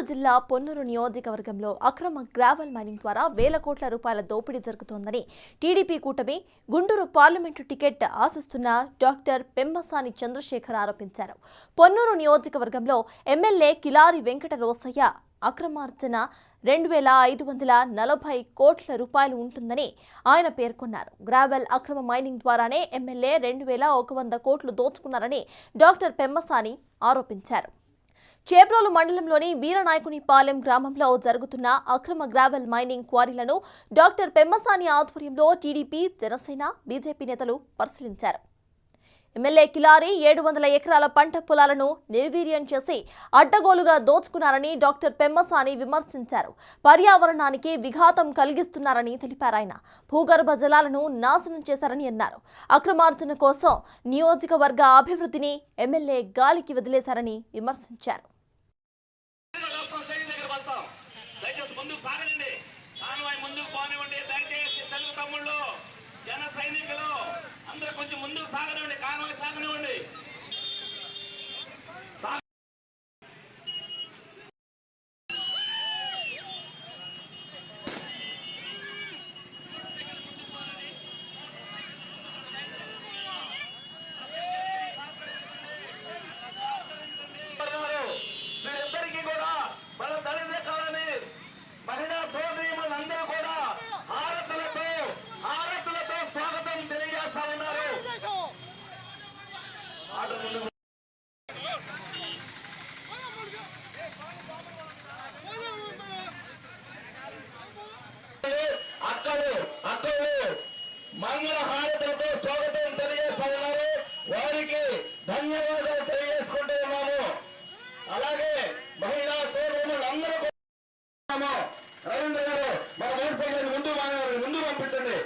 జిల్లా పొన్నూరు నియోజకవర్గంలో అక్రమ గ్రావెల్ మైనింగ్ ద్వారా వేల కోట్ల రూపాయల దోపిడీ జరుగుతోందని టీడీపీ కూటమి గుంటూరు పార్లమెంటు టికెట్ ఆశిస్తున్న డాక్టర్ పెమ్మసాని చంద్రశేఖర్ ఆరోపించారు. పొన్నూరు నియోజకవర్గంలో ఎమ్మెల్యే కిలారి వెంకట రోసయ్య అక్రమార్జన 2,540 కోట్ల రూపాయలు ఉంటుందని ఆయన పేర్కొన్నారు. గ్రావెల్ అక్రమ మైనింగ్ ద్వారానే ఎమ్మెల్యే 2,100 కోట్లు దోచుకున్నారని డాక్టర్ పెమ్మసాని ఆరోపించారు. చేబ్రోలు మండలంలోని వీరనాయకునిపాలెం గ్రామంలో జరుగుతున్న అక్రమ గ్రావెల్ మైనింగ్ క్వారీలను డాక్టర్ పెమ్మసాని ఆధ్వర్యంలో టీడీపీ, జనసేన, బీజేపీ నేతలు పరిశీలించారు. ఎమ్మెల్యే కిలారి 700 ఎకరాల పంట పొలాలను నిర్వీర్యం చేసి అడ్డగోలుగా దోచుకున్నారని డాక్టర్ పెమ్మసాని విమర్శించారు. పర్యావరణానికి విఘాతం కలిగిస్తున్నారని తెలిపారాయన. భూగర్భ జలాలను నాశనం చేశారని అన్నారు. అక్రమార్జన కోసం నియోజకవర్గ అభివృద్ధిని ఎమ్మెల్యే గాలికి వదిలేశారని విమర్శించారు. జన సైనికులు అందరూ కొంచెం ముందుకు సాగనివ్వండి, కాన్వాయ్ సాగనివ్వండి. మీరిద్దరికీ కూడా మన దళిత కాలని మహిళా సోదరీమణులందరూ కూడా హారతులతో స్వాగతం తెలియజేస్తా ఉన్నారు. అక్కలు మంగళ హారతులతో స్వాగతం తెలియజేస్తా ఉన్నారు. వారికి ధన్యవాదాలు తెలియజేసుకుంటూ ఉన్నాము. అలాగే మహిళా సోదరులందరూ రవీంద్ర గారు మన మోటార్ సైకిల్ ముందు పంపించండి.